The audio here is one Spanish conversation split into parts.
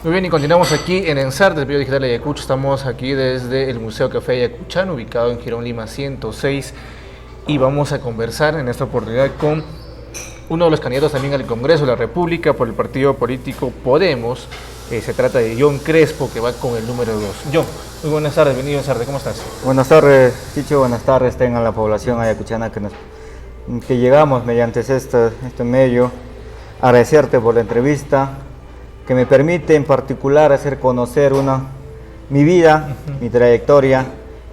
Muy bien, y continuamos aquí en ENSAR del Periódico Digital de Ayacucho. Estamos aquí desde el Museo Café Ayacuchano, ubicado en Girón Lima 106, y vamos a conversar en esta oportunidad con uno de los candidatos también al Congreso de la República por el partido político Podemos. Se trata de John Crespo, que va con el número 2. John, muy buenas tardes, bienvenido ENSAR, ¿cómo estás? Buenas tardes, Chicho, buenas tardes tengan la población ayacuchana que llegamos mediante este medio. Agradecerte por la entrevista, que me permite en particular hacer conocer mi vida, mi trayectoria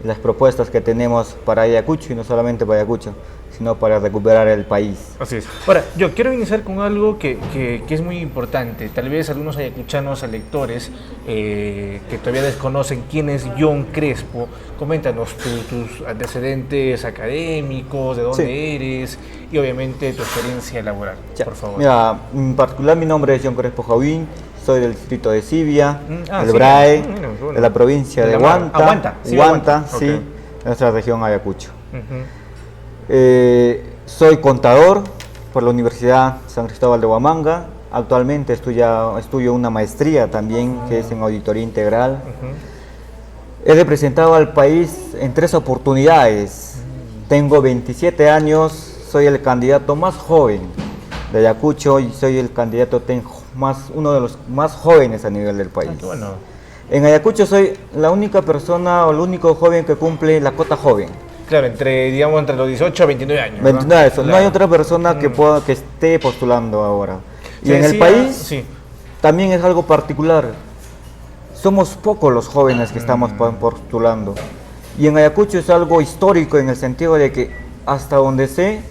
y las propuestas que tenemos para Ayacucho, y no solamente para Ayacucho, sino para recuperar el país. Así es. Ahora, yo quiero iniciar con algo que es muy importante. Tal vez algunos ayacuchanos electores que todavía desconocen quién es John Crespo. Coméntanos tus antecedentes académicos, de dónde eres y obviamente tu experiencia laboral, por favor. Mira, en particular mi nombre es John Crespo Jauín, soy del distrito de Sibia, del BRAE, bueno, de la provincia de Huanta, sí, de nuestra región Ayacucho. Soy contador por la Universidad San Cristóbal de Huamanga. Actualmente estudio una maestría también, que es en auditoría integral. He representado al país en 3 oportunidades. Tengo 27 años, soy el candidato más joven de Ayacucho y soy el candidato uno de los más jóvenes a nivel del país. Bueno. En Ayacucho soy la única persona o el único joven que cumple la cota joven. Claro, entre los 18 a 29 años. 29 años, claro. No hay otra persona que esté postulando ahora. Y en el país también es algo particular. Somos pocos los jóvenes que estamos postulando. Y en Ayacucho es algo histórico en el sentido de que, hasta donde sé,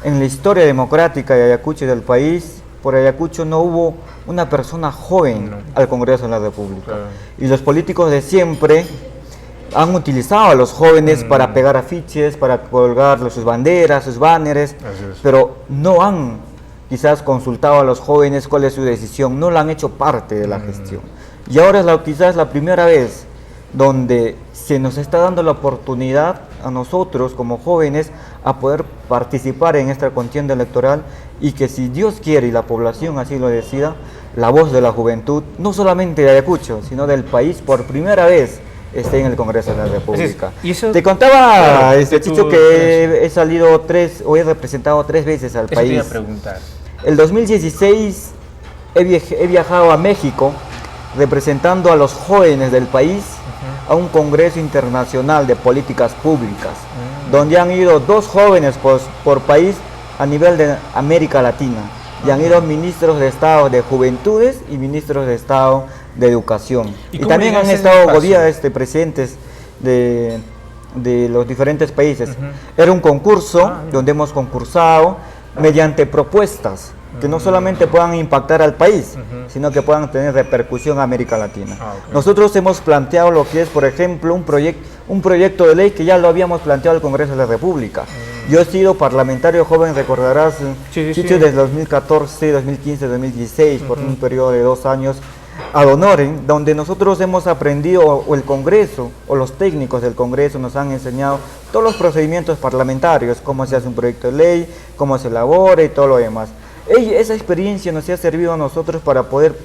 en la historia democrática de Ayacucho y del país, por Ayacucho no hubo una persona joven al Congreso de la República. Claro. Y los políticos de siempre han utilizado a los jóvenes para pegar afiches, para colgar sus banderas, sus banners, pero no han quizás consultado a los jóvenes cuál es su decisión, no la han hecho parte de la gestión. Y ahora es quizás la primera vez donde se nos está dando la oportunidad a nosotros como jóvenes a poder participar en esta contienda electoral, y que, si Dios quiere y la población así lo decida, la voz de la juventud, no solamente de Ayacucho, sino del país, por primera vez esté en el Congreso de la República. Te contaba, Chicho, que he salido he representado 3 veces al país. Te iba a preguntar. El 2016 he viajado a México representando a los jóvenes del país a un Congreso Internacional de Políticas Públicas, donde han ido 2 jóvenes por país a nivel de América Latina, y han ido ministros de Estado de Juventudes y ministros de Estado de Educación. Y también han estado presidentes de los diferentes países. Era un concurso donde hemos concursado mediante propuestas que no solamente puedan impactar al país, sino que puedan tener repercusión a América Latina. Nosotros hemos planteado lo que es, por ejemplo, un proyecto de ley que ya lo habíamos planteado al Congreso de la República. Yo he sido parlamentario joven, recordarás, Chicho, desde 2014, 2015, 2016, por un periodo de 2 años, ad honorem, donde nosotros hemos aprendido, o el Congreso, o los técnicos del Congreso nos han enseñado todos los procedimientos parlamentarios, cómo se hace un proyecto de ley, cómo se elabora y todo lo demás. Esa experiencia nos ha servido a nosotros para poder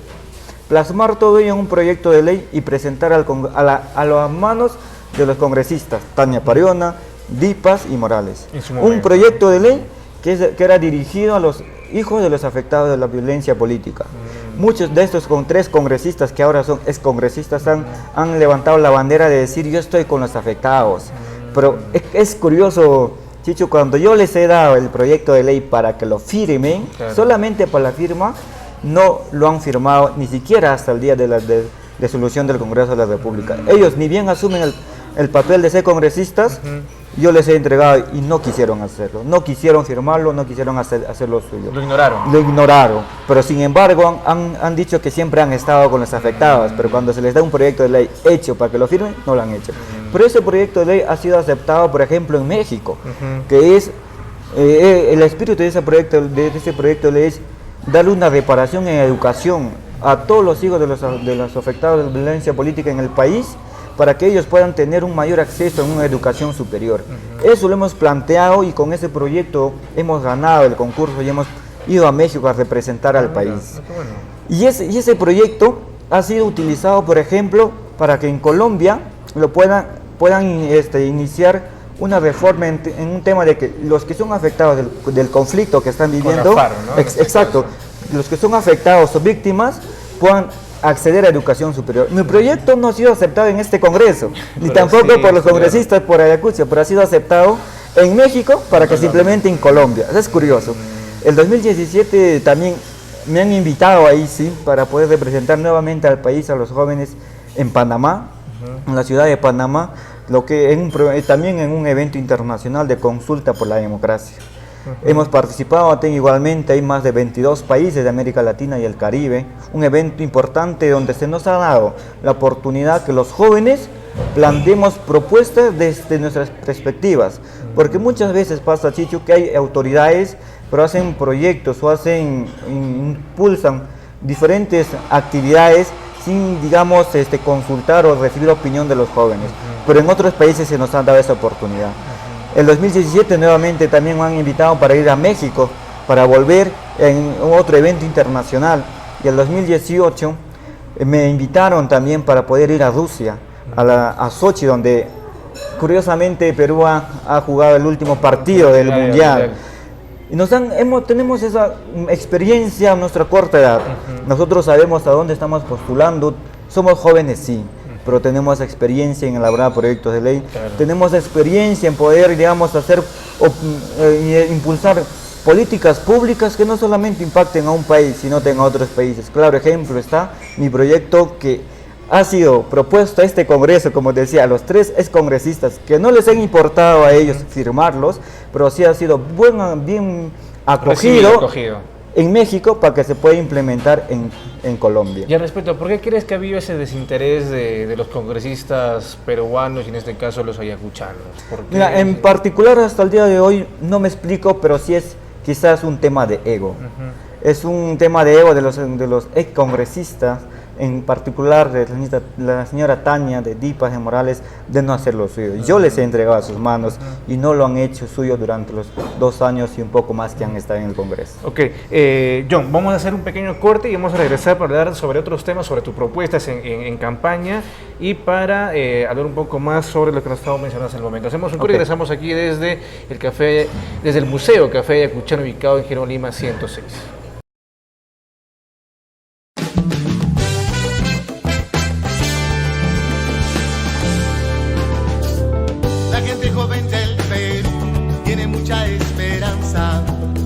plasmar todo ello en un proyecto de ley y presentar a las manos de los congresistas, Tania Pariona, Dipas y Morales. Un proyecto de ley que era dirigido a los hijos de los afectados de la violencia política. Muchos de estos 3 congresistas que ahora son excongresistas han levantado la bandera de decir: yo estoy con los afectados. Pero es curioso, Chicho, cuando yo les he dado el proyecto de ley para que lo firmen, solamente para la firma, no lo han firmado ni siquiera hasta el día de la resolución del Congreso de la República. Ellos ni bien asumen el papel de ser congresistas, yo les he entregado y no quisieron hacerlo, no quisieron firmarlo, no quisieron hacer lo suyo. Lo ignoraron. Lo ignoraron, pero sin embargo han dicho que siempre han estado con los afectados, pero cuando se les da un proyecto de ley hecho para que lo firmen, no lo han hecho. Pero ese proyecto de ley ha sido aceptado, por ejemplo, en México, que es, el espíritu de ese proyecto de ley es darle una reparación en educación a todos los hijos de los afectados de la violencia política en el país, para que ellos puedan tener un mayor acceso a una educación superior. Eso lo hemos planteado, y con ese proyecto hemos ganado el concurso y hemos ido a México a representar al país. Y ese proyecto ha sido utilizado, por ejemplo, para que en Colombia puedan iniciar una reforma en un tema de que los que son afectados del conflicto que están viviendo, con la FARC, ¿no? Exacto, los que son afectados o víctimas puedan acceder a educación superior. Mi proyecto no ha sido aceptado en este Congreso, ni tampoco por los congresistas por Ayacucho, pero ha sido aceptado en México para que se implemente en Colombia. Eso es curioso. El 2017 también me han invitado ahí, sí, para poder representar nuevamente al país, a los jóvenes en Panamá, en la ciudad de Panamá, también en un evento internacional de consulta por la democracia. Hemos participado igualmente, hay más de 22 países de América Latina y el Caribe, un evento importante donde se nos ha dado la oportunidad que los jóvenes planteemos propuestas desde nuestras perspectivas, porque muchas veces pasa, Chicho, que hay autoridades, pero hacen proyectos o impulsan diferentes actividades sin, digamos, consultar o recibir opinión de los jóvenes, pero en otros países se nos ha dado esa oportunidad. El 2017 nuevamente también me han invitado para ir a México, para volver en otro evento internacional. Y el 2018 me invitaron también para poder ir a Rusia, a Sochi, donde curiosamente Perú ha jugado el último partido del Mundial. Y tenemos esa experiencia a nuestra corta edad. Nosotros sabemos a dónde estamos postulando, somos jóvenes, sí, pero tenemos experiencia en elaborar proyectos de ley, tenemos experiencia en poder, digamos, impulsar políticas públicas que no solamente impacten a un país, sino también a otros países. Claro ejemplo está mi proyecto que ha sido propuesto a este Congreso, como decía, a los 3 excongresistas, que no les ha importado a ellos firmarlos, pero sí ha sido bien acogido en México para que se pueda implementar en Colombia. Y al respecto, ¿por qué crees que ha habido ese desinterés de los congresistas peruanos y en este caso los ayacuchanos? Mira, en particular hasta el día de hoy no me explico, pero sí es quizás un tema de ego. Es un tema de ego de los excongresistas, en particular de la señora Tania de Dipas de Morales, de no hacer lo suyo. Yo les he entregado a sus manos y no lo han hecho suyo durante los 2 años y un poco más que han estado en el Congreso. Ok, John, vamos a hacer un pequeño corte y vamos a regresar para hablar sobre otros temas, sobre tus propuestas en campaña y para hablar un poco más sobre lo que nos estamos mencionando hasta el momento. Hacemos un corte y regresamos aquí desde el Museo Café Ayacuchano, ubicado en Girón Lima 106.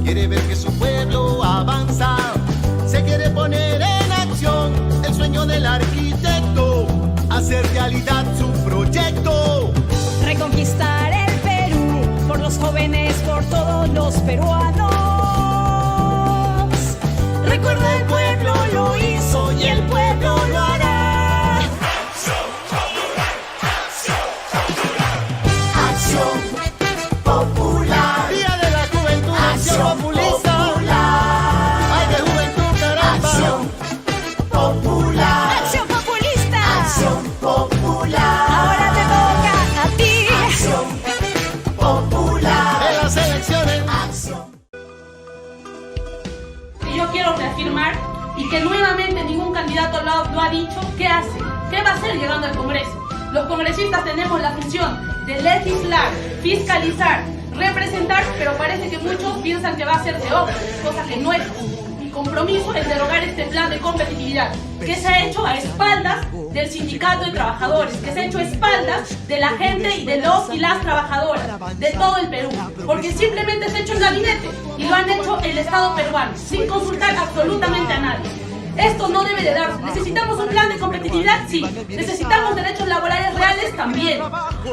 Quiere ver que su pueblo avanza, se quiere poner en acción el sueño del arquitecto, hacer realidad su proyecto. Reconquistar el Perú por los jóvenes, por todos los peruanos. Recuerda, el pueblo lo hizo y el pueblo lo hará. Acción popular, acción popular. Día de la Juventud, acción populista. Ay, de juventud, caramba. Acción popular. Acción populista. Acción popular. Ahora te toca a ti. Acción popular. En las elecciones. Acción. Y yo quiero reafirmar y que nuevamente ningún candidato lo ha dicho qué hace, qué va a hacer llegando al Congreso. Los congresistas tenemos la función de legislar, fiscalizar, representar, pero parece que muchos piensan que va a ser de obra, cosa que no es. Mi compromiso es derogar este plan de competitividad que se ha hecho a espaldas del sindicato de trabajadores, que se ha hecho a espaldas de la gente y de los y las trabajadoras de todo el Perú, porque simplemente se ha hecho en gabinete y lo han hecho el Estado peruano, sin consultar absolutamente a nadie. Esto no debe de darse. ¿Necesitamos un plan de competitividad? Sí. ¿Necesitamos derechos laborales reales? También.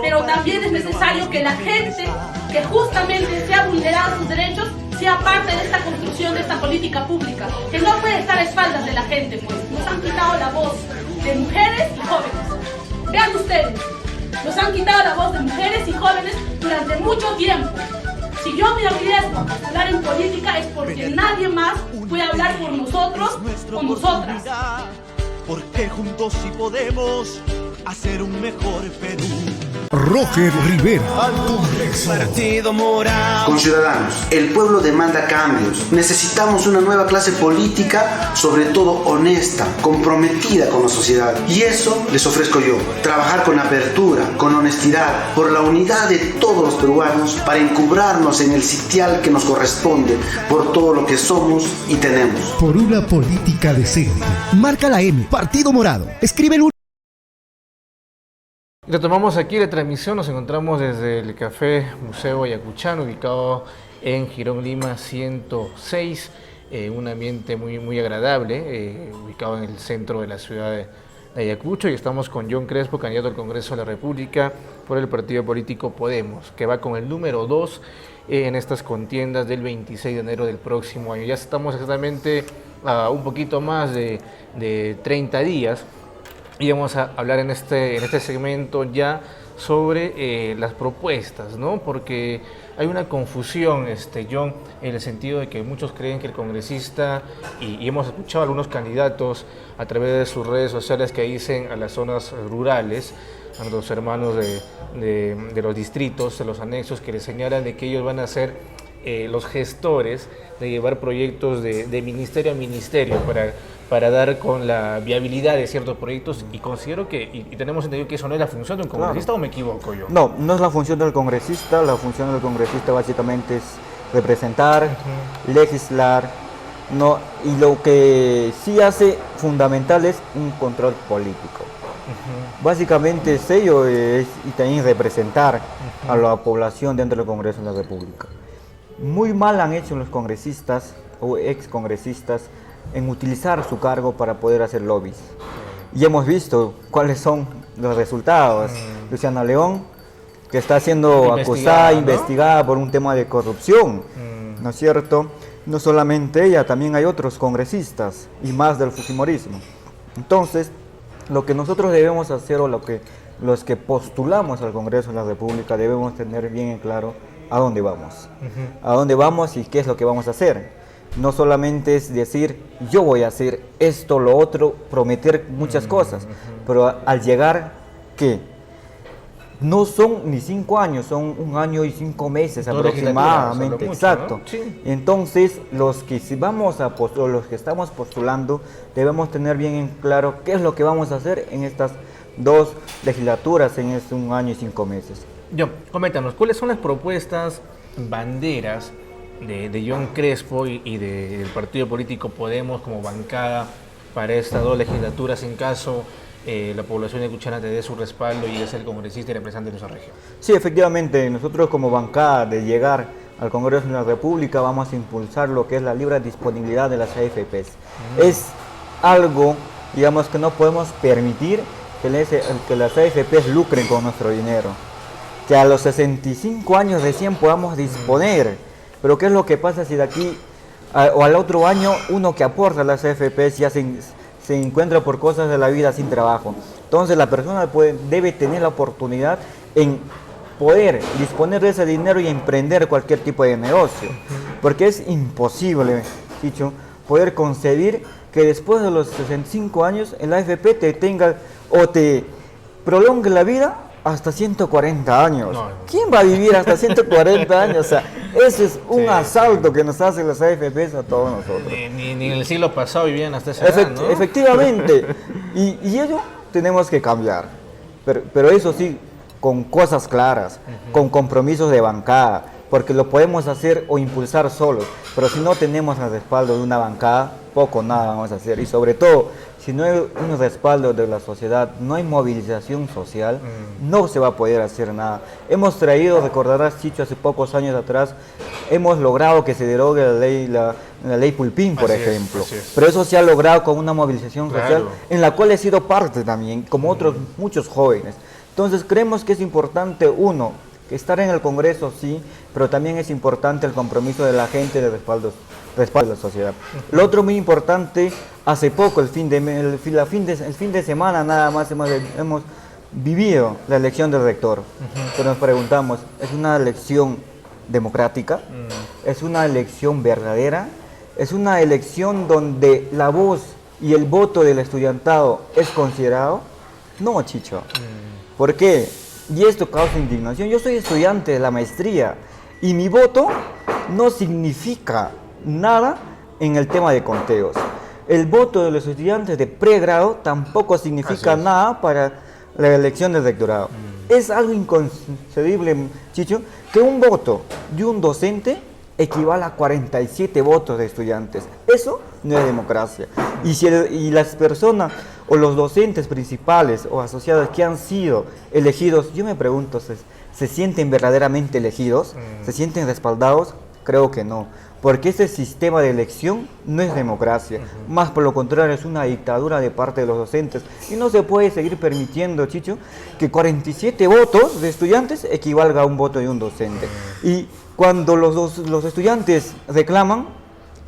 Pero también es necesario que la gente que justamente se ha vulnerado sus derechos sea parte de esta construcción de esta política pública, que no puede estar a espaldas de la gente, pues. Nos han quitado la voz de mujeres y jóvenes. Vean ustedes, nos han quitado la voz de mujeres y jóvenes durante mucho tiempo. Si yo me arriesgo a postular en política es porque nadie más puede hablar por nosotros o nosotras. Porque juntos sí podemos hacer un mejor Perú. Roger Rivera. Al Congreso. Partido Morado. Conciudadanos, el pueblo demanda cambios. Necesitamos una nueva clase política, sobre todo honesta, comprometida con la sociedad. Y eso les ofrezco yo. Trabajar con apertura, con honestidad, por la unidad de todos los peruanos, para encubrarnos en el sitial que nos corresponde, por todo lo que somos y tenemos. Por una política decente. Marca la M. Partido Morado. Escribe el Retomamos aquí la transmisión, nos encontramos desde el Café Museo Ayacuchano, ubicado en Girón Lima 106, un ambiente muy agradable, ubicado en el centro de la ciudad de Ayacucho, y estamos con John Crespo, candidato al Congreso de la República por el partido político Podemos, que va con el número 2 en estas contiendas del 26 de enero del próximo año. Ya estamos exactamente a un poquito más de 30 días. Y vamos a hablar en este segmento ya sobre las propuestas, ¿no? Porque hay una confusión, John, en el sentido de que muchos creen que el congresista, y hemos escuchado a algunos candidatos a través de sus redes sociales que dicen a las zonas rurales, a los hermanos de los distritos, de los anexos, que les señalan de que ellos van a ser los gestores de llevar proyectos de ministerio a ministerio para dar con la viabilidad de ciertos proyectos, y considero que, y tenemos entendido que eso no es la función de un congresista, claro. ¿O me equivoco yo? No, no es la función del congresista. La función del congresista básicamente es representar, legislar, no, y lo que sí hace fundamental es un control político. Básicamente es ello, y también representar a la población dentro del Congreso de la República. Muy mal han hecho los congresistas o excongresistas en utilizar su cargo para poder hacer lobbies. Y hemos visto cuáles son los resultados. Luciana León, que está siendo acusada, investigada por un tema de corrupción, ¿no es cierto? No solamente ella, también hay otros congresistas y más del fujimorismo. Entonces, lo que nosotros debemos hacer, o los que postulamos al Congreso de la República, debemos tener bien en claro a dónde vamos. A dónde vamos y qué es lo que vamos a hacer. No solamente es decir, yo voy a hacer esto, lo otro, prometer muchas cosas, pero al llegar, ¿qué? No son ni 5 años, son 1 año y 5 meses aproximadamente, mucho, exacto. ¿No? Sí. Entonces, los que estamos postulando, debemos tener bien en claro qué es lo que vamos a hacer en estas 2 legislaturas, en este 1 año y 5 meses. John, coméntanos, ¿cuáles son las propuestas banderas de John Crespo y del partido político Podemos como bancada para estas 2 legislaturas, en caso la población ayacuchana te dé su respaldo y es el congresista y representante de nuestra región? Sí, efectivamente, nosotros como bancada de llegar al Congreso de la República vamos a impulsar lo que es la libre disponibilidad de las AFPs. Es algo, digamos, que no podemos permitir que las AFPs lucren con nuestro dinero. Que a los 65 años recién podamos disponer. Pero ¿qué es lo que pasa si de aquí o al otro año uno que aporta a las AFPs ya se encuentra por cosas de la vida sin trabajo? Entonces la persona debe tener la oportunidad en poder disponer de ese dinero y emprender cualquier tipo de negocio. Porque es imposible, dicho, poder concebir que después de los 65 años el AFP te tenga o te prolongue la vida hasta 140 años. No. ¿Quién va a vivir hasta 140 años? O sea, ese es un asalto que nos hacen las AFPs a todos nosotros. Ni en el siglo pasado vivían hasta esa edad, ¿no? Efectivamente. y ello tenemos que cambiar. Pero eso sí, con cosas claras, con compromisos de bancada, porque lo podemos hacer o impulsar solos. Pero si no tenemos el respaldo de una bancada, poco o nada vamos a hacer. Y sobre todo, si no hay un respaldo de la sociedad, no hay movilización social, no se va a poder hacer nada. Hemos traído, recordarás, Chicho, hace pocos años atrás, hemos logrado que se derogue la ley Pulpín, por ejemplo. Pero eso se ha logrado con una movilización social en la cual he sido parte también, como otros muchos jóvenes. Entonces creemos que es importante, uno, estar en el Congreso, sí, pero también es importante el compromiso de la gente de respaldo de la sociedad. Lo otro muy importante, hace poco, el fin de semana nada más hemos vivido la elección del rector. Pero nos preguntamos, ¿es una elección democrática? ¿Es una elección verdadera? ¿Es una elección donde la voz y el voto del estudiantado es considerado? No, Chicho. ¿Por qué? Y esto causa indignación. Yo soy estudiante de la maestría y mi voto no significa nada en el tema de conteos. El voto de los estudiantes de pregrado tampoco significa nada para la elección del rectorado. Es algo inconcebible, Chicho, que un voto de un docente equivale a 47 votos de estudiantes. Eso no es democracia. Y las personas o los docentes principales o asociados que han sido elegidos, yo me pregunto, ¿se sienten verdaderamente elegidos? ¿Se sienten respaldados? Creo que no. Porque ese sistema de elección no es democracia, más por lo contrario es una dictadura de parte de los docentes. Y no se puede seguir permitiendo, Chicho, que 47 votos de estudiantes equivalga a un voto de un docente. Y cuando los estudiantes reclaman,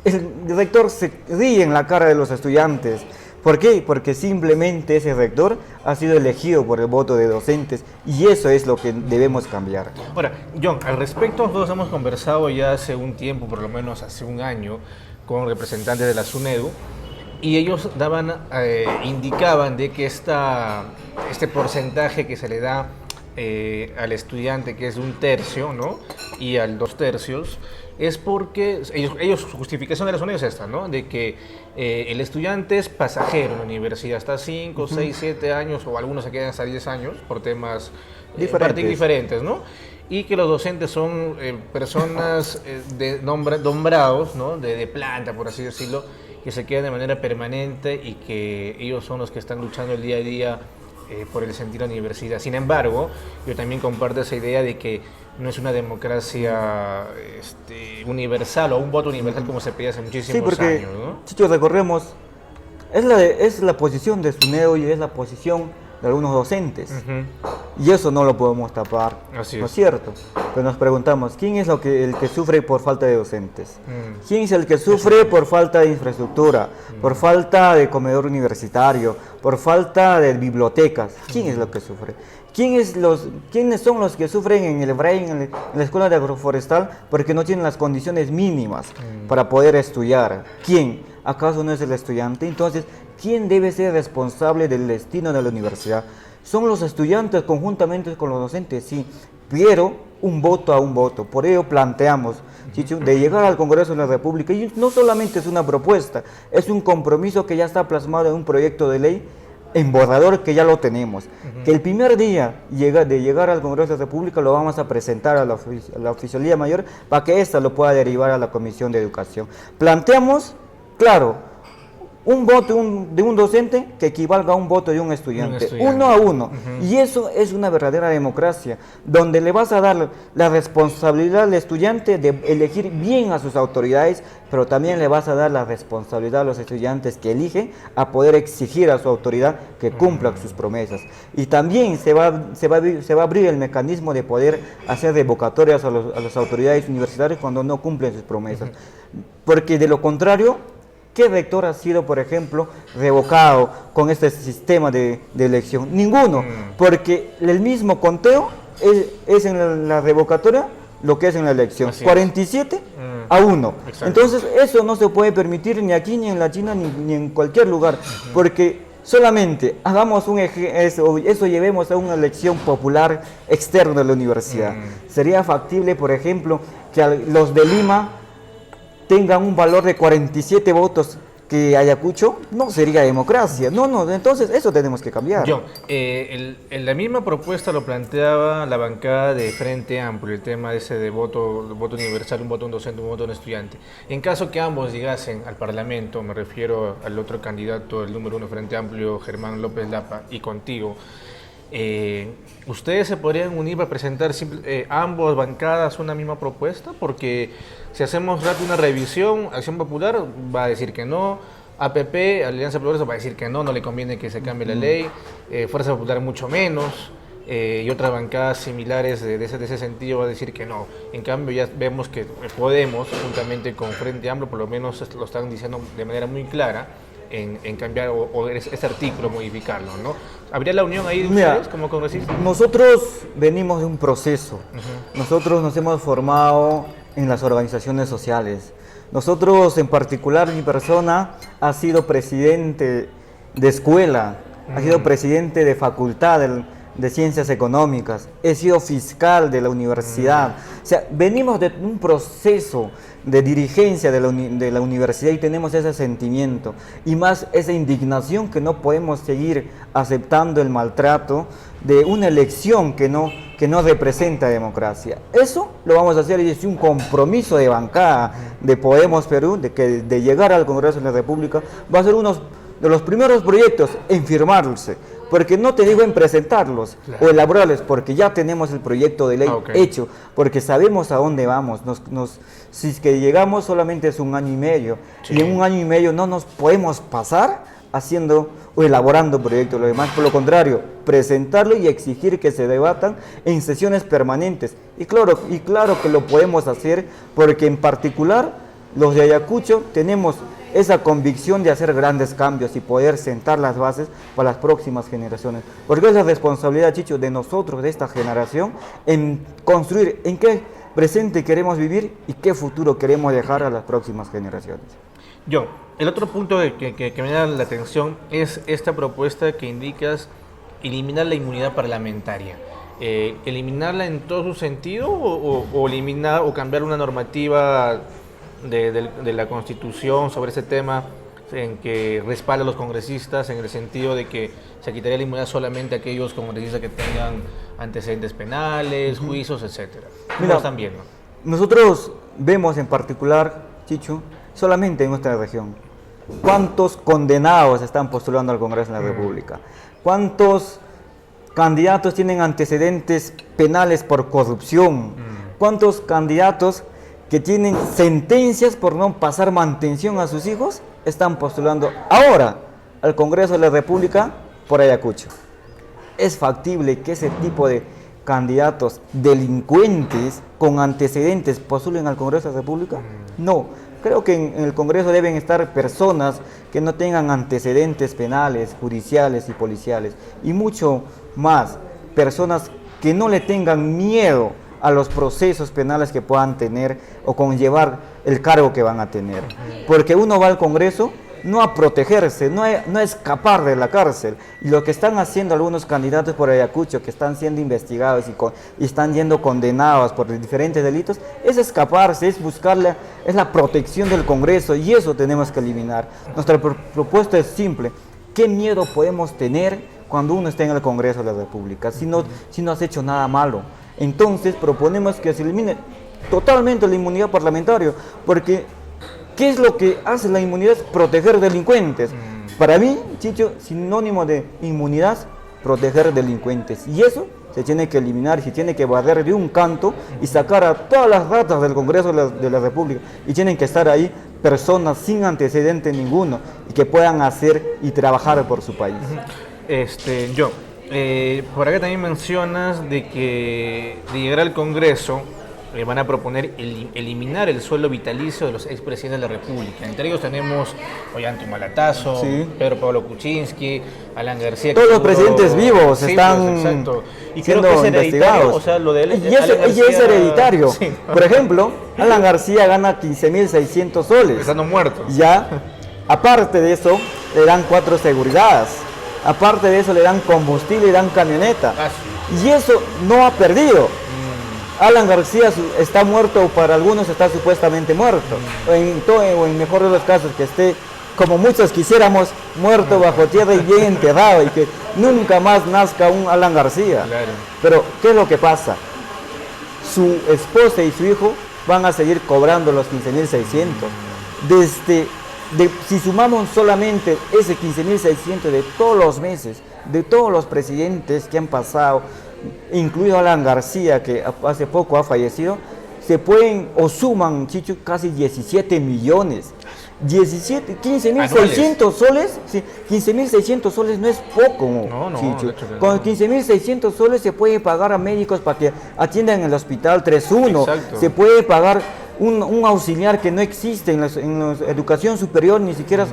el rector se ríe en la cara de los estudiantes. ¿Por qué? Porque simplemente ese rector ha sido elegido por el voto de docentes y eso es lo que debemos cambiar. Ahora, John, al respecto nosotros hemos conversado ya hace un tiempo, por lo menos hace un año, con representantes de la SUNEDU y ellos indicaban de que este porcentaje que se le da al estudiante, que es de 1/3, ¿no? Y al 2/3, es porque su justificación de la SUNEDU es esta, ¿no? De que el estudiante es pasajero en la universidad, hasta 5, 6, 7 años, o algunos se quedan hasta 10 años por temas diferentes, ¿no? Y que los docentes son personas nombrados, ¿no? De planta, por así decirlo, que se quedan de manera permanente y que ellos son los que están luchando el día a día por el sentido de la universidad. Sin embargo, yo también comparto esa idea de que no es una democracia universal o un voto universal como se pedía hace muchísimos años, ¿no? Chicho, recordemos, es la posición de SUNEDU y es la posición de algunos docentes. Y eso no lo podemos tapar, Así ¿no es cierto? Pero nos preguntamos, ¿quién es el que sufre por falta de docentes? ¿Quién es el que sufre por falta de infraestructura, por falta de comedor universitario, por falta de bibliotecas? ¿Quién es lo que sufre? ¿Quiénes son los que sufren en el BRAIN, en la escuela de agroforestal, porque no tienen las condiciones mínimas para poder estudiar? ¿Quién? ¿Acaso no es el estudiante? Entonces, ¿quién debe ser responsable del destino de la universidad? ¿Son los estudiantes conjuntamente con los docentes? Sí, pero un voto a un voto. Por ello planteamos, Chicho, de llegar al Congreso de la República, y no solamente es una propuesta, es un compromiso que ya está plasmado en un proyecto de ley en borrador que ya lo tenemos, que el primer día de llegar al Congreso de la República lo vamos a presentar a la Oficialía Mayor para que ésta lo pueda derivar a la Comisión de Educación. Planteamos, claro, un voto de un docente que equivalga a un voto de un estudiante, 1 a 1. Y eso es una verdadera democracia, donde le vas a dar la responsabilidad al estudiante de elegir bien a sus autoridades, pero también le vas a dar la responsabilidad a los estudiantes que eligen a poder exigir a su autoridad que cumpla sus promesas. Y también se va a abrir el mecanismo de poder hacer revocatorias a las autoridades universitarias cuando no cumplen sus promesas. Porque de lo contrario, ¿qué rector ha sido, por ejemplo, revocado con este sistema de elección? Ninguno, porque el mismo conteo es en la revocatoria lo que es en la elección, 47 a 1. Exacto. Entonces eso no se puede permitir ni aquí, ni en la China, ni en cualquier lugar, porque solamente hagamos eso llevemos a una elección popular externa de la universidad. Sería factible, por ejemplo, que los de Lima tengan un valor de 47 votos que Ayacucho, no sería democracia. No, entonces eso tenemos que cambiar. John, la misma propuesta lo planteaba la bancada de Frente Amplio, el tema ese de voto universal, un voto de un docente, un voto de un estudiante. En caso que ambos llegasen al Parlamento, me refiero al otro candidato, el número 1 Frente Amplio, Germán López Lapa, y contigo, ¿ustedes se podrían unir para presentar ambos bancadas una misma propuesta? Porque si hacemos una revisión, Acción Popular va a decir que no, APP, Alianza Progreso, va a decir que no le conviene que se cambie la ley, Fuerza Popular mucho menos, y otras bancadas similares de ese sentido va a decir que no. En cambio ya vemos que Podemos, juntamente con Frente Amplio, por lo menos lo están diciendo de manera muy clara, en cambiar o ese artículo, modificarlo, ¿no? ¿Habría la unión ahí de ustedes como congresistas? Nosotros venimos de un proceso. Nosotros nos hemos formado en las organizaciones sociales. Nosotros, en particular, mi persona ha sido presidente de escuela, ha sido presidente de facultad de Ciencias Económicas, he sido fiscal de la universidad. O sea, venimos de un proceso de dirigencia de la universidad y tenemos ese sentimiento y más esa indignación que no podemos seguir aceptando el maltrato de una elección que no representa democracia. Eso lo vamos a hacer y es un compromiso de bancada de Podemos Perú, de llegar al Congreso de la República. Va a ser uno de los primeros proyectos en firmarse, porque no te digo en presentarlos o elaborarlos, porque ya tenemos el proyecto de ley hecho, porque sabemos a dónde vamos. Si es que llegamos solamente es 1 año y medio, y en 1 año y medio no nos podemos pasar haciendo o elaborando proyectos. Lo demás, por lo contrario, presentarlo y exigir que se debatan en sesiones permanentes. Y claro que lo podemos hacer, porque en particular los de Ayacucho tenemos esa convicción de hacer grandes cambios y poder sentar las bases para las próximas generaciones. Porque es la responsabilidad, Chicho, de nosotros, de esta generación, en construir en qué presente queremos vivir y qué futuro queremos dejar a las próximas generaciones. El otro punto que me da la atención es esta propuesta que indicas, eliminar la inmunidad parlamentaria. ¿Eliminarla en todo su sentido o eliminar o cambiar una normativa de la Constitución sobre ese tema en que respalda a los congresistas, en el sentido de que se quitaría la inmunidad solamente a aquellos congresistas que tengan antecedentes penales, juicios, etcétera? ¿Cómo lo están viendo? Nosotros vemos en particular, Chicho, solamente en nuestra región, cuántos condenados están postulando al Congreso de la República, cuántos candidatos tienen antecedentes penales por corrupción, cuántos candidatos que tienen sentencias por no pasar mantención a sus hijos están postulando ahora al Congreso de la República por Ayacucho. ¿Es factible que ese tipo de candidatos delincuentes con antecedentes postulen al Congreso de la República? No. Creo que en el Congreso deben estar personas que no tengan antecedentes penales, judiciales y policiales, y mucho más, personas que no le tengan miedo a los procesos penales que puedan tener o conllevar el cargo que van a tener. Porque uno va al Congreso no a protegerse, no a escapar de la cárcel. Y lo que están haciendo algunos candidatos por Ayacucho, que están siendo investigados y están siendo condenados por diferentes delitos, es escaparse, es buscar es la protección del Congreso, y eso tenemos que eliminar. Nuestra propuesta es simple: ¿qué miedo podemos tener cuando uno está en el Congreso de la República si no has hecho nada malo? Entonces proponemos que se elimine totalmente la inmunidad parlamentaria, porque ¿qué es lo que hace la inmunidad? Es proteger delincuentes. Para mí, Chicho, sinónimo de inmunidad, proteger delincuentes. Y eso se tiene que eliminar, se tiene que barrer de un canto y sacar a todas las ratas del Congreso de la República. Y tienen que estar ahí personas sin antecedente ninguno y que puedan hacer y trabajar por su país. Por acá también mencionas de que de llegar al Congreso van a proponer eliminar el sueldo vitalicio de los expresidentes de la República. Entre ellos tenemos Ollanta Humala, Pedro Pablo Kuczynski, Alan García. Todos los presidentes vivos están y creo que es hereditario, o sea, lo de él es hereditario. Sí. Por ejemplo, Alan García gana 15.600 soles. Estando muertos. Ya, aparte de eso, le dan 4 seguridades. Aparte de eso, le dan combustible y dan camioneta. Y eso no ha perdido. Alan García está muerto, o para algunos está supuestamente muerto, o en mejor de los casos que esté, como muchos quisiéramos, muerto bajo tierra y bien enterrado, y que nunca más nazca un Alan García. Claro. Pero ¿qué es lo que pasa? Su esposa y su hijo van a seguir cobrando los 15.600. Si sumamos solamente ese 15.600 de todos los meses, de todos los presidentes que han pasado, incluido Alan García, que hace poco ha fallecido, se pueden o suman, Chicho, casi 17 millones. 15.600 soles, sí, 15.600 soles no es poco, Chicho. Con 15.600 soles se puede pagar a médicos para que atiendan en el hospital 3-1. Se puede pagar un auxiliar que no existe en la educación superior, ni siquiera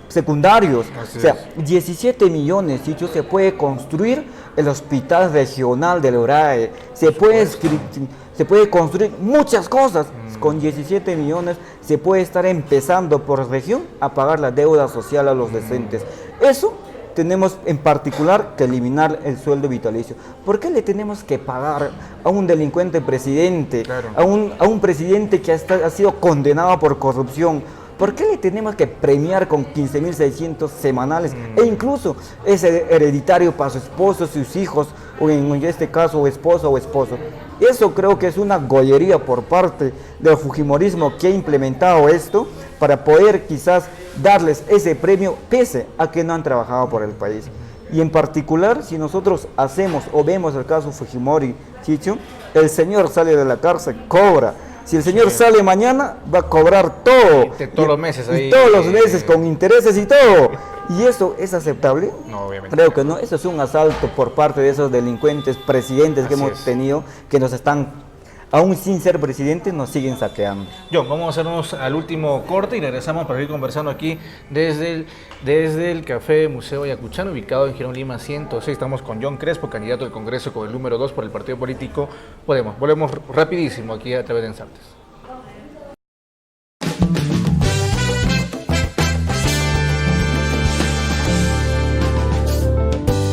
secundarios. O sea, 17 millones, Chicho, se puede construir el hospital regional del ORAE, se puede construir muchas cosas. Con 17 millones se puede estar empezando por región a pagar la deuda social a los decentes. Eso tenemos en particular que eliminar el sueldo vitalicio. ¿Por qué le tenemos que pagar a un delincuente presidente, Claro. a un presidente que ha sido condenado por corrupción? ¿Por qué le tenemos que premiar con 15.600 semanales? E incluso es hereditario para su esposo, sus hijos, o en este caso, esposo o esposo. Eso creo que es una gollería por parte del fujimorismo que ha implementado esto para poder quizás darles ese premio pese a que no han trabajado por el país. Y en particular, si nosotros hacemos o vemos el caso Fujimori, Chicho, el señor sale de la cárcel, cobra. Si el señor sale mañana, va a cobrar todo. Todos los meses ahí. Y todos los meses, con intereses y todo. ¿Y eso es aceptable? No, obviamente. Creo que no. Eso es un asalto por parte de esos delincuentes presidentes que Así hemos es. tenido, que nos están, aún sin ser presidentes, nos siguen saqueando. John, vamos a hacernos al último corte y regresamos para seguir conversando aquí desde el Café Museo Ayacuchano, ubicado en Girón Lima 106. Estamos con John Crespo, candidato al Congreso con el número 2 por el partido político Podemos. Volvemos rapidísimo aquí a través de Ensartes.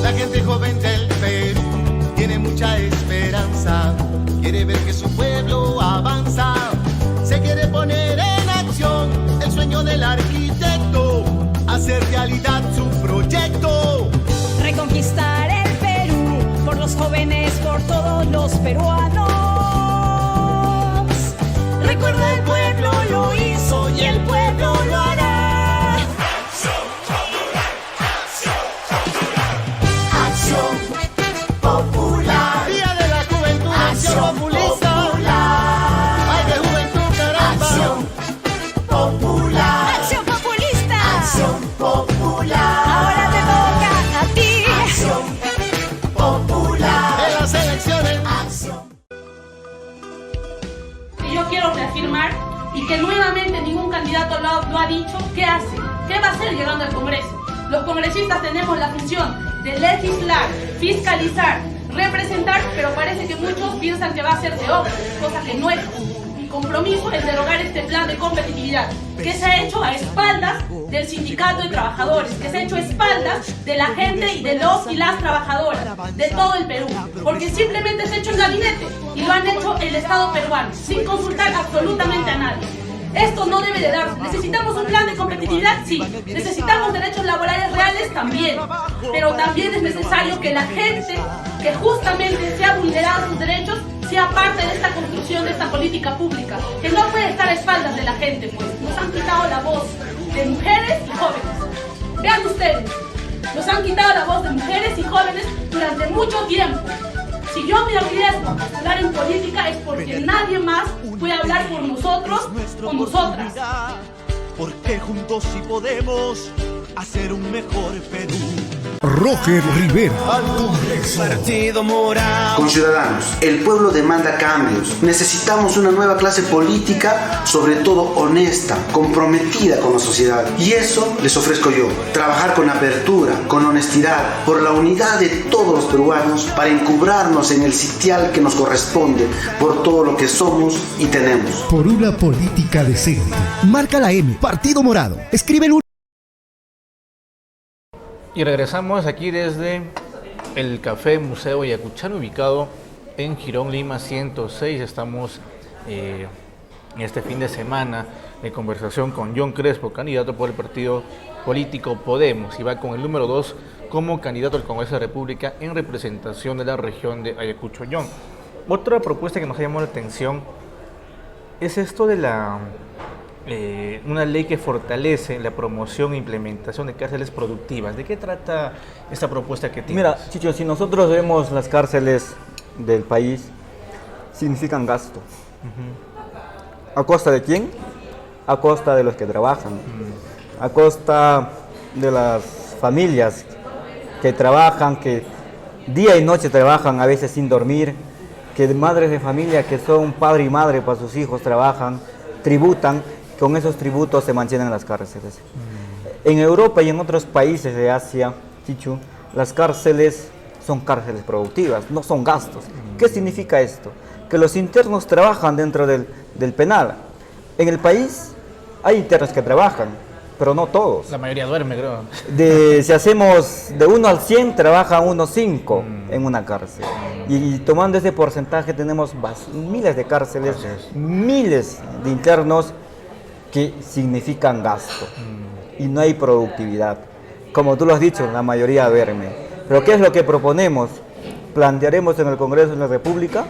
La gente joven del Perú tiene mucha esperanza, quiere ver que su pueblo avanza, se quiere poner en acción el sueño del arquitecto, hacer realidad su proyecto. Reconquistar el Perú por los jóvenes, por todos los peruanos. Recuerda, el pueblo lo hizo y el pueblo lo hará. Acción popular. Día de la Juventud, acción populista. Ay, de juventud, caramba. Acción popular. Acción populista. Acción popular. Ahora te toca a ti. Acción popular. En las elecciones. Que yo quiero reafirmar y que nuevamente ningún candidato lo ha dicho, ¿qué hace? ¿Qué va a hacer llegando al Congreso? Los congresistas tenemos la función de legislar, fiscalizar, representar, pero parece que muchos piensan que va a ser de obra, cosa que no es. Mi compromiso es derogar este plan de competitividad que se ha hecho a espaldas del sindicato de trabajadores, que se ha hecho a espaldas de la gente y de los y las trabajadoras de todo el Perú, porque simplemente se ha hecho en gabinete y lo han hecho el Estado peruano, sin consultar absolutamente a nadie. Esto no debe de darse. ¿Necesitamos un plan de competitividad? Sí. ¿Necesitamos derechos laborales reales? También. Pero también es necesario que la gente que justamente se ha vulnerado sus derechos sea parte de esta construcción, de esta política pública, que no puede estar a espaldas de la gente, pues. Nos han quitado la voz de mujeres y jóvenes. Vean ustedes, nos han quitado la voz de mujeres y jóvenes durante mucho tiempo. Si yo me arriesgo a postular en política es porque nadie más puede hablar por nosotros o nosotras. Porque juntos sí podemos hacer un mejor Perú. Roger Rivera. Partido Morado. Conciudadanos, el pueblo demanda cambios. Necesitamos una nueva clase política, sobre todo honesta, comprometida con la sociedad. Y eso les ofrezco yo. Trabajar con apertura, con honestidad, por la unidad de todos los peruanos, para encubrarnos en el sitial que nos corresponde por todo lo que somos y tenemos. Por una política decente. Marca la M. Partido Morado. Escribe el Y regresamos aquí desde el Café Museo Ayacuchano, ubicado en Girón Lima 106. Estamos en este fin de semana de conversación con John Crespo, candidato por el partido político Podemos, y va con el número 2 como candidato al Congreso de la República en representación de la región de Ayacucho. John, otra propuesta que nos ha llamado la atención es esto de una ley que fortalece la promoción e implementación de cárceles productivas. ¿De qué trata esta propuesta que tienes? Mira, Chicho, si nosotros vemos las cárceles del país, significan gasto. ¿A costa de quién? A costa de los que trabajan. A costa de las familias que trabajan, que día y noche trabajan, a veces sin dormir, que madres de familia que son padre y madre para sus hijos trabajan, tributan. Con esos tributos se mantienen las cárceles. En Europa y en otros países de Asia, Chichu, las cárceles son cárceles productivas, no son gastos. ¿Qué significa esto? Que los internos trabajan dentro del penal. En el país hay internos que trabajan, pero no todos. La mayoría duerme, creo. Si hacemos de 1 al 100, trabajan unos 5 en una cárcel. Y tomando ese porcentaje tenemos miles de cárceles, miles de internos que significan gasto. Y no hay productividad. Como tú lo has dicho, la mayoría duerme. Pero ¿qué es lo que proponemos? Plantearemos en el Congreso de la República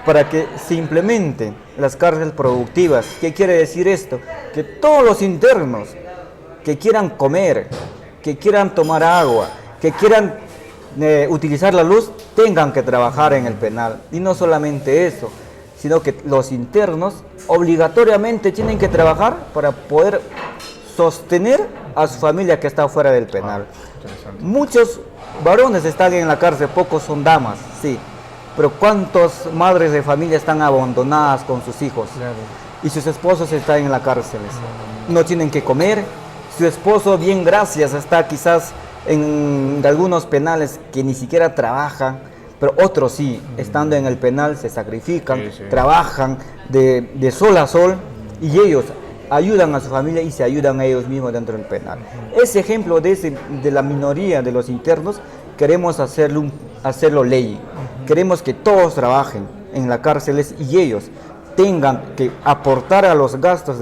para que se implementen las cárceles productivas. ¿Qué quiere decir esto? Que todos los internos que quieran comer, que quieran tomar agua, que quieran utilizar la luz, tengan que trabajar en el penal. Y no solamente eso, sino que los internos obligatoriamente tienen que trabajar para poder sostener a su familia que está fuera del penal. Muchos varones están en la cárcel, pocos son damas, sí. Pero ¿cuántas madres de familia están abandonadas con sus hijos? Claro. Y sus esposos están en las cárceles. No tienen que comer. Su esposo, bien gracias, está quizás en algunos penales que ni siquiera trabajan, pero otros sí, estando en el penal se sacrifican, trabajan de sol a sol y ellos ayudan a su familia y se ayudan a ellos mismos dentro del penal. Ese ejemplo de la minoría de los internos queremos hacerlo ley. Queremos que todos trabajen en las cárceles y ellos tengan que aportar a los gastos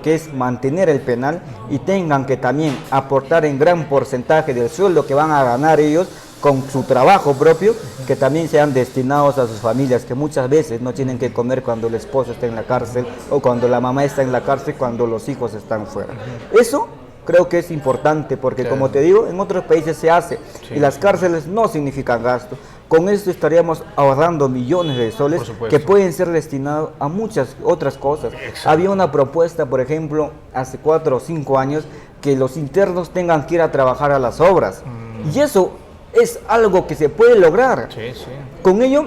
que es mantener el penal y tengan que también aportar en gran porcentaje del sueldo que van a ganar ellos con su trabajo propio, que también sean destinados a sus familias, que muchas veces no tienen que comer cuando el esposo está en la cárcel o cuando la mamá está en la cárcel, cuando los hijos están fuera. Eso creo que es importante porque, como te digo, en otros países se hace y las cárceles no significan gasto. Con esto estaríamos ahorrando millones de soles que pueden ser destinados a muchas otras cosas. Había una propuesta, por ejemplo, hace 4 o 5 años, que los internos tengan que ir a trabajar a las obras. Y eso es algo que se puede lograr. Con ello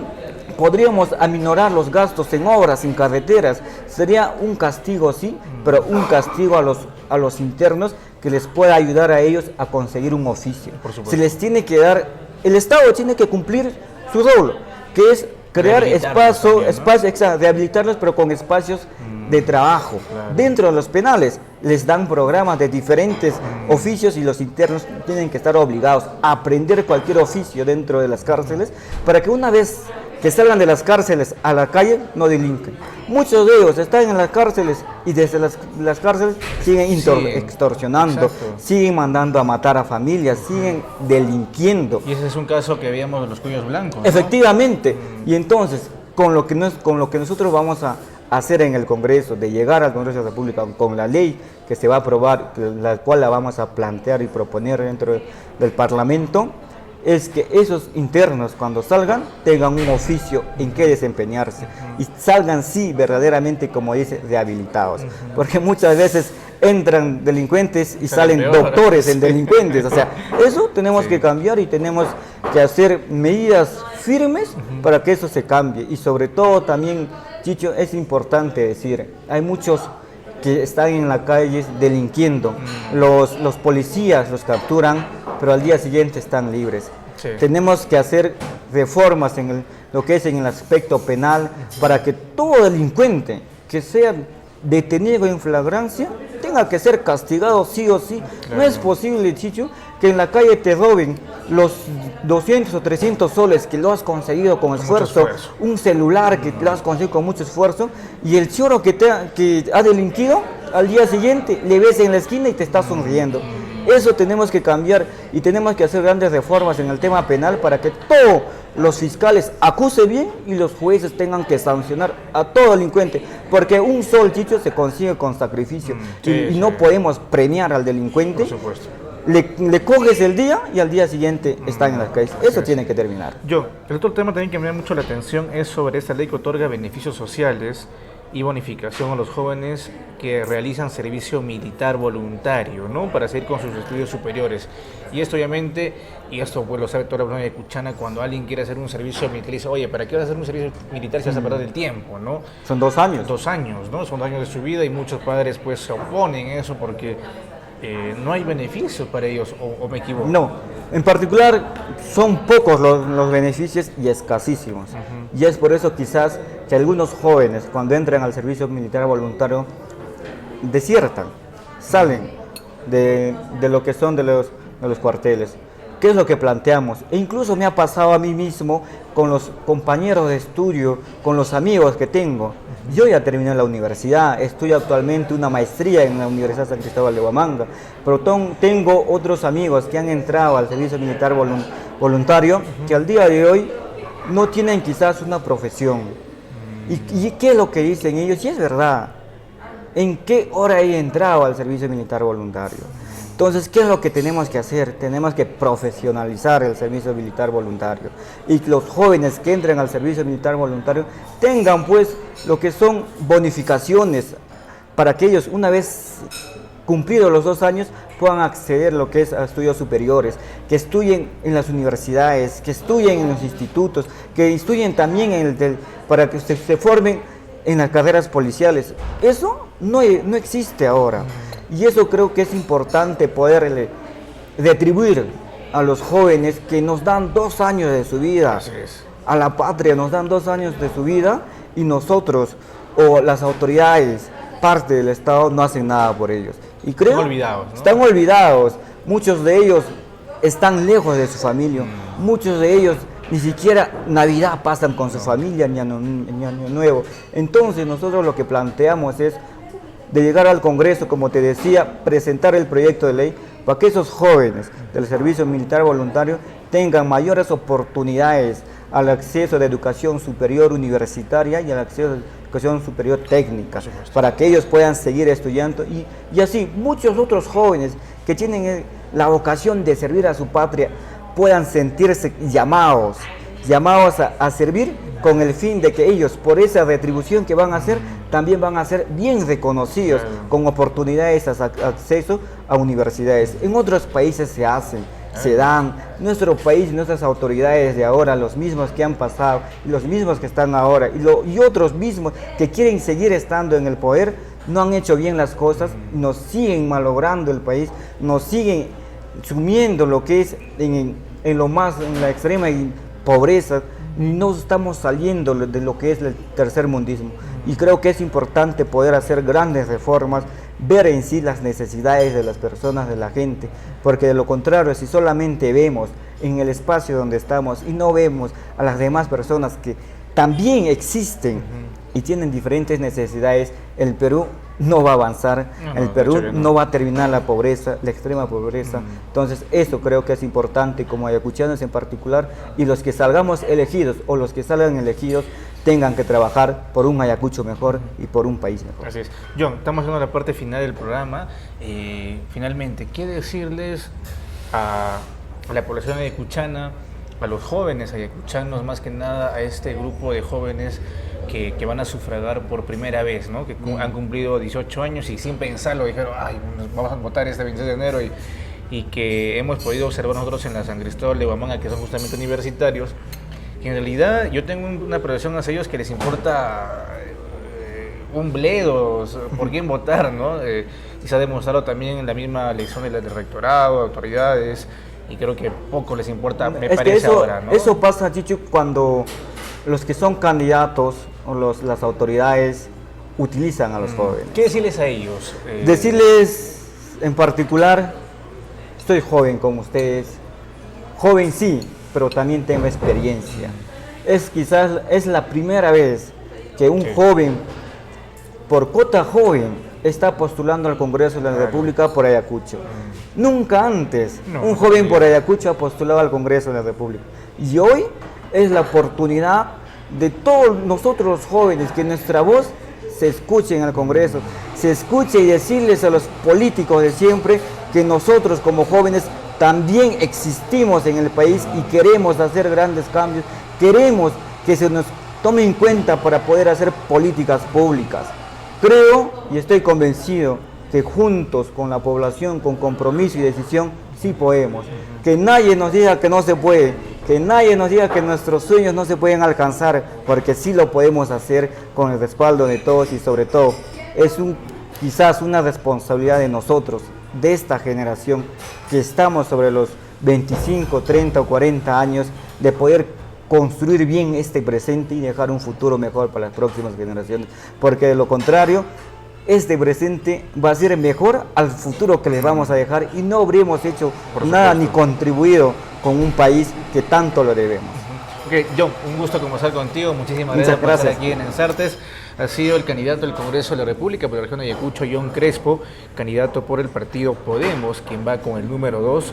podríamos aminorar los gastos en obras, en carreteras. Sería un castigo, sí, pero un castigo a los internos que les pueda ayudar a ellos a conseguir un oficio. Se les tiene que dar, el Estado tiene que cumplir su rol, que es crear rehabilitarlos, pero con espacios de trabajo. Dentro de los penales les dan programas de diferentes oficios y los internos tienen que estar obligados a aprender cualquier oficio dentro de las cárceles para que una vez que salgan de las cárceles a la calle no delinquen. Muchos de ellos están en las cárceles y desde las cárceles siguen extorsionando, siguen mandando a matar a familias, siguen delinquiendo. Y ese es un caso que veíamos en los cuellos blancos, ¿no? Efectivamente. Y entonces, con lo que nosotros vamos a hacer en el Congreso, de llegar al Congreso de la República con la ley que se va a aprobar, la cual la vamos a plantear y proponer dentro del Parlamento, es que esos internos cuando salgan tengan un oficio en que desempeñarse y salgan sí verdaderamente, como dice, rehabilitados, porque muchas veces entran delincuentes y salen doctores en delincuentes. O sea, eso tenemos que cambiar y tenemos que hacer medidas firmes para que eso se cambie. Y sobre todo también, Chicho, es importante decir, hay muchos que están en la calle delinquiendo, los policías los capturan, pero al día siguiente están libres. Tenemos que hacer reformas en lo que es en el aspecto penal para que todo delincuente que sea detenido en flagrancia tenga que ser castigado sí o sí. No es posible, Chicho, que en la calle te roben los 200 o 300 soles que lo has conseguido con esfuerzo, un celular que lo has conseguido con mucho esfuerzo, y el choro que ha delinquido, al día siguiente le ves en la esquina y te está sonriendo. Eso tenemos que cambiar y tenemos que hacer grandes reformas en el tema penal para que todos los fiscales acusen bien y los jueces tengan que sancionar a todo delincuente, porque un sol, Chicho, se consigue con sacrificio y no podemos premiar al delincuente. Por supuesto. Le coges el día y al día siguiente están en las calles. Eso tiene que terminar. El otro tema también que me llama mucho la atención es sobre esta ley que otorga beneficios sociales y bonificación a los jóvenes que realizan servicio militar voluntario, ¿no? Para seguir con sus estudios superiores. Y esto obviamente, y esto pues lo sabe toda la población de Cuchana, cuando alguien quiere hacer un servicio militar, dice, oye, ¿para qué vas a hacer un servicio militar si vas a perder el tiempo, ¿no? Son 2 años. 2 años, ¿no? Son 2 años de su vida y muchos padres pues se oponen a eso porque no hay beneficios para ellos, o me equivoco. No, en particular son pocos los beneficios y escasísimos. Y es por eso quizás que algunos jóvenes cuando entran al servicio militar voluntario desiertan, salen de lo que son de los cuarteles. ¿Qué es lo que planteamos? E incluso me ha pasado a mí mismo con los compañeros de estudio, con los amigos que tengo. Yo ya terminé la universidad, estoy actualmente una maestría en la Universidad San Cristóbal de Huamanga, pero tengo otros amigos que han entrado al servicio militar voluntario que al día de hoy no tienen quizás una profesión. ¿Y qué es lo que dicen ellos? Y es verdad. ¿En qué hora he entrado al servicio militar voluntario? Entonces, ¿qué es lo que tenemos que hacer? Tenemos que profesionalizar el servicio militar voluntario. Y que los jóvenes que entren al servicio militar voluntario tengan pues lo que son bonificaciones para que ellos una vez cumplidos los 2 años puedan acceder a lo que es a estudios superiores, que estudien en las universidades, que estudien en los institutos, que estudien también para que se formen en las carreras policiales. Eso no existe ahora. Y eso creo que es importante poderle retribuir a los jóvenes que nos dan 2 años de su vida. A la patria nos dan 2 años de su vida y nosotros o las autoridades, parte del Estado, no hacen nada por ellos. Y creo están olvidados, ¿no? Están olvidados. Muchos de ellos están lejos de su familia. Muchos de ellos ni siquiera Navidad pasan con su familia ni Año Nuevo. Entonces nosotros lo que planteamos es de llegar al Congreso, como te decía, presentar el proyecto de ley para que esos jóvenes del servicio militar voluntario tengan mayores oportunidades al acceso de educación superior universitaria y al acceso de educación superior técnica, para que ellos puedan seguir estudiando y así muchos otros jóvenes que tienen la vocación de servir a su patria puedan sentirse llamados a servir con el fin de que ellos, por esa retribución que van a hacer, también van a ser bien reconocidos con oportunidades de acceso a universidades. En otros países se dan. Nuestro país, nuestras autoridades de ahora, los mismos que han pasado, y los mismos que están ahora, y otros mismos que quieren seguir estando en el poder, no han hecho bien las cosas, nos siguen malogrando el país, nos siguen sumiendo lo que es en la extrema pobreza, y no estamos saliendo de lo que es el tercermundismo. Y creo que es importante poder hacer grandes reformas, ver en sí las necesidades de las personas, de la gente, porque de lo contrario, si solamente vemos en el espacio donde estamos y no vemos a las demás personas que también existen y tienen diferentes necesidades, el Perú no va a avanzar, el Perú no va a terminar la pobreza, la extrema pobreza. Entonces eso creo que es importante, como ayacuchanos en particular, y los que salgamos elegidos o los que salgan elegidos tengan que trabajar por un Ayacucho mejor y por un país mejor. Así es. John, estamos en la parte final del programa. Finalmente, ¿qué decirles a la población ayacuchana, a los jóvenes ayacuchanos, más que nada a este grupo de jóvenes que van a sufragar por primera vez, ¿no? Que han cumplido 18 años y sin pensarlo dijeron, ay, vamos a votar este 26 de enero y que hemos podido observar nosotros en la San Cristóbal de Huamanga, que son justamente universitarios, que en realidad yo tengo una percepción hacia ellos que les importa un bledo por quién votar, ¿no? Y se ha demostrado también en la misma elección del rectorado, autoridades, y creo que poco les importa, me parece ahora, ¿no? Eso pasa, Chicho, cuando los que son candidatos o las autoridades utilizan a los jóvenes. ¿Qué decirles a ellos? Decirles en particular, estoy joven como ustedes, joven sí, pero también tengo experiencia. Quizás es la primera vez que un joven, por cuota joven, está postulando al Congreso de la República por Ayacucho. Nunca antes un joven por Ayacucho ha postulado al Congreso de la República. Y hoy es la oportunidad de todos nosotros los jóvenes que nuestra voz se escuche en el Congreso, se escuche y decirles a los políticos de siempre que nosotros como jóvenes también existimos en el país y queremos hacer grandes cambios, queremos que se nos tome en cuenta para poder hacer políticas públicas. Creo y estoy convencido que juntos con la población, con compromiso y decisión, sí podemos. Que nadie nos diga que no se puede, que nadie nos diga que nuestros sueños no se pueden alcanzar, porque sí lo podemos hacer con el respaldo de todos y sobre todo es quizás una responsabilidad de nosotros, de esta generación, que estamos sobre los 25, 30 o 40 años, de poder construir bien este presente y dejar un futuro mejor para las próximas generaciones, porque de lo contrario este presente va a ser mejor al futuro que les vamos a dejar y no habríamos hecho Por nada supuesto. ni contribuido con un país que tanto lo debemos. Ok, John, un gusto conversar contigo. Muchísimas Muchas gracias por estar gracias. aquí en Ensartes. Ha sido el candidato al Congreso de la República por la región de Ayacucho, John Crespo, candidato por el partido Podemos, quien va con el número 2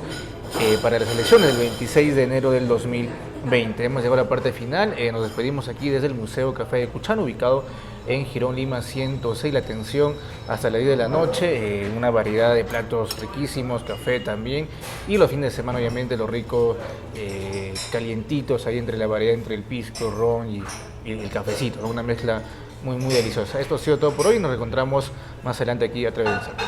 para las elecciones del 26 de enero del 2020. Hemos llegado a la parte final. Nos despedimos aquí desde el Museo Café Ayacuchano, ubicado en Girón Lima 106. La atención hasta las 10 de la noche, una variedad de platos riquísimos, café también, y los fines de semana obviamente los ricos calientitos ahí entre la variedad entre el pisco, ron y el cafecito, ¿no? Una mezcla muy deliciosa. Esto ha sido todo por hoy. Nos encontramos más adelante aquí a través de Ensartes.